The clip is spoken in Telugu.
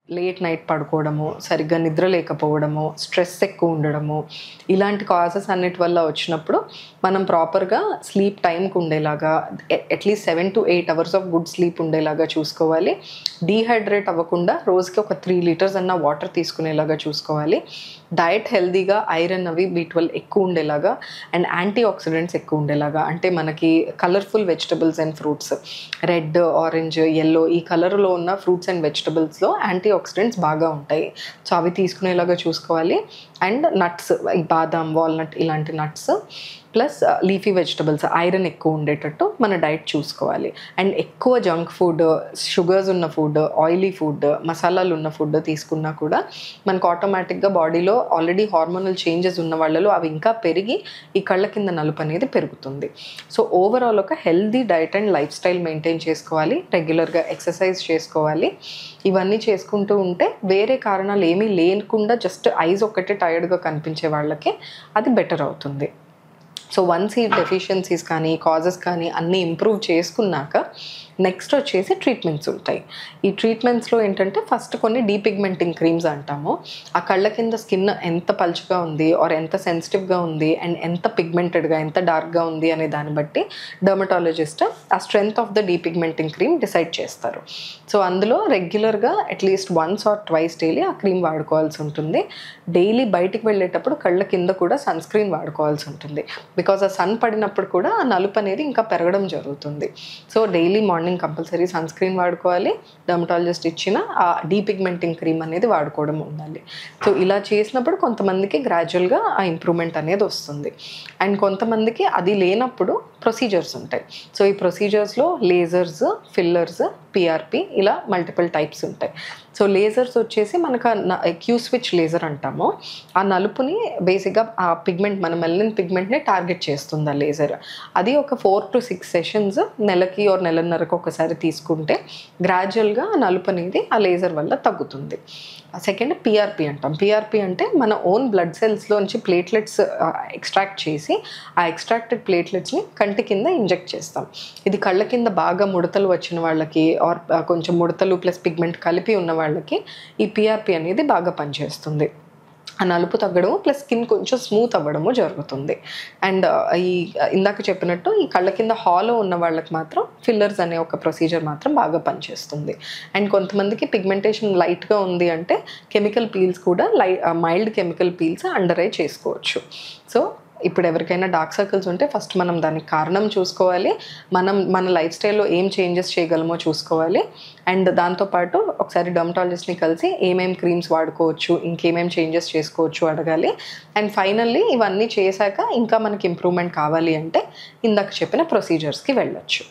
లేట్ నైట్ పడుకోవడము, సరిగ్గా నిద్ర లేకపోవడము, స్ట్రెస్ ఎక్కువ ఉండడము, ఇలాంటి కాజెస్ అన్నిటి వల్ల వచ్చినప్పుడు మనం ప్రాపర్‌గా స్లీప్ టైమ్‌కి ఉండేలాగా at least 7-8 hours of good sleep ఉండేలాగా చూసుకోవాలి. డీహైడ్రేట్ అవ్వకుండా రోజుకి ఒక 3 లీటర్స్ అన్న వాటర్ తీసుకునేలాగా చూసుకోవాలి. డయట్ హెల్తీగా ఐరన్ అవి బి12 ఎక్కువ ఉండేలాగా అండ్ యాంటీ ఆక్సిడెంట్స్ ఎక్కువ ఉండేలాగా, అంటే మనకి colourful vegetables and fruits red, orange, yellow ఈ కలర్‌లో ఉన్న ఫ్రూట్స్ అండ్ వెజిటబుల్స్‌లో యాంటీ ఆక్సిడెంట్స్ బాగా ఉంటాయి. సో అవి తీసుకునేలాగా చూసుకోవాలి. అండ్ నట్స్, ఈ బాదాం, వాల్‌నట్ ఇలాంటి nuts plus leafy vegetables iron ఎక్కువ ఉండేటట్టు మన డైట్ చూసుకోవాలి. అండ్ ఎక్కువ జంక్ ఫుడ్, షుగర్స్ ఉన్న ఫుడ్, ఆయిలీ ఫుడ్, మసాలాలు ఉన్న ఫుడ్ తీసుకున్నా కూడా మనకు ఆటోమేటిక్‌గా బాడీలో ఆల్రెడీ హార్మోనల్ చేంజెస్ ఉన్న వాళ్ళలో అవి ఇంకా పెరిగి ఈ కళ్ళ కింద నలుపు అనేది పెరుగుతుంది. సో ఓవరాల్ ఒక healthy diet and life style maintain చేసుకోవాలి. రెగ్యులర్‌గా ఎక్సర్సైజ్ చేసుకోవాలి. ఇవన్నీ చేసుకుంటూ ఉంటే వేరే కారణాలు ఏమీ లేకుండా జస్ట్ ఐస్ ఒక్కటే టైర్డ్‌గా కనిపించే వాళ్ళకి అది బెటర్ అవుతుంది. సో వన్స్ ఈ డెఫిషియన్సీస్ కానీ, కాజెస్ కానీ అన్నీ ఇంప్రూవ్ చేసుకున్నాక నెక్స్ట్ వచ్చేసి ట్రీట్మెంట్స్ ఉంటాయి. ఈ ట్రీట్మెంట్స్‌లో ఏంటంటే ఫస్ట్ కొన్ని డీపిగ్మెంటింగ్ క్రీమ్స్ అంటాము. ఆ కళ్ళ కింద స్కిన్ ఎంత పల్చగా ఉంది ఆర్ ఎంత సెన్సిటివ్‌గా ఉంది అండ్ ఎంత పిగ్మెంటెడ్‌గా, ఎంత డార్క్‌గా ఉంది అనే దాన్ని బట్టి డెర్మటాలజిస్ట్ ఆ strength of the డీపిగ్మెంటింగ్ cream decide చేస్తారు. సో అందులో రెగ్యులర్‌గా at least once or twice daily ఆ క్రీమ్ వాడుకోవాల్సి ఉంటుంది. డైలీ బయటికి వెళ్ళేటప్పుడు కళ్ళ కింద కూడా సన్ స్క్రీన్ వాడుకోవాల్సి ఉంటుంది. బికాజ్ ఆ సన్ పడినప్పుడు కూడా ఆ నలుపు అనేది ఇంకా పెరగడం జరుగుతుంది. So daily morning compulsory sunscreen వాడుకోవాలి. డెర్మటాలజిస్ట్ ఇచ్చిన ఆ డీపిగ్మెంటింగ్ క్రీమ్ అనేది వాడుకోవడం ఉండాలి. సో ఇలా చేసినప్పుడు కొంతమందికి గ్రాడ్యువల్‌గా ఆ ఇంప్రూవ్‌మెంట్ అనేది వస్తుంది. అండ్ కొంతమందికి అది లేనప్పుడు ప్రొసీజర్స్ ఉంటాయి. సో ఈ ప్రొసీజర్స్‌లో లేజర్స్, ఫిల్లర్స్, పీఆర్‌పీ ఇలా మల్టిపుల్ టైప్స్ ఉంటాయి. సో లేజర్స్ వచ్చేసి మనకు క్యూ స్విచ్ లేజర్ అంటాము. ఆ నలుపుని బేసిక్‌గా ఆ పిగ్మెంట్, మన మెలనిన్ పిగ్మెంట్‌ని టార్గెట్ చేస్తుంది ఆ లేజర్. అది ఒక 4-6 సెషన్స్ నెలకి ఆర్ నెలన్నరకు ఒకసారి తీసుకుంటే గ్రాడ్యువల్‌గా ఆ నలుపు అనేది ఆ లేజర్ వల్ల తగ్గుతుంది. సెకండ్ పీఆర్‌పీ అంటాం. పీఆర్‌పీ అంటే మన ఓన్ బ్లడ్ సెల్స్‌లోంచి ప్లేట్లెట్స్ ఎక్స్ట్రాక్ట్ చేసి ఆ ఎక్స్ట్రాక్టెడ్ ప్లేట్లెట్స్‌ని కంటి కింద ఇంజెక్ట్ చేస్తాం. ఇది కళ్ళ కింద బాగా ముడతలు వచ్చిన వాళ్ళకి ఆర్ కొంచెం ముడతలు ప్లస్ పిగ్మెంట్ కలిపి ఉన్న వాళ్ళకి ఈ పీఆర్‌పీ అనేది బాగా పనిచేస్తుంది. ఆ నలుపు తగ్గడం ప్లస్ స్కిన్ కొంచెం స్మూత్ అవ్వడము జరుగుతుంది. అండ్ ఈ ఇందాక చెప్పినట్టు ఈ కళ్ళ కింద హాలో ఉన్న వాళ్ళకి మాత్రం ఫిల్లర్స్ అనే ఒక ప్రొసీజర్ మాత్రం బాగా పనిచేస్తుంది. అండ్ కొంతమందికి పిగ్మెంటేషన్ లైట్‌గా ఉంది అంటే కెమికల్ పీల్స్ కూడా mild chemical peels under eye చేసుకోవచ్చు. సో ఇప్పుడు ఎవరికైనా డార్క్ సర్కిల్స్ ఉంటే ఫస్ట్ మనం దానికి కారణం చూసుకోవాలి. మన లైఫ్ స్టైల్‌లో ఏం చేంజెస్ చేయగలమో చూసుకోవాలి. అండ్ దాంతోపాటు ఒకసారి డెర్మటాలజిస్ట్‌ని కలిసి ఏమేం క్రీమ్స్ వాడుకోవచ్చు, ఇంకేమేం చేంజెస్ చేసుకోవచ్చు అడగాలి. అండ్ ఫైనల్లీ ఇవన్నీ చేశాక ఇంకా మనకి ఇంప్రూవ్‌మెంట్ కావాలి అంటే ఇందాక చెప్పిన ప్రొసీజర్స్‌కి వెళ్ళొచ్చు.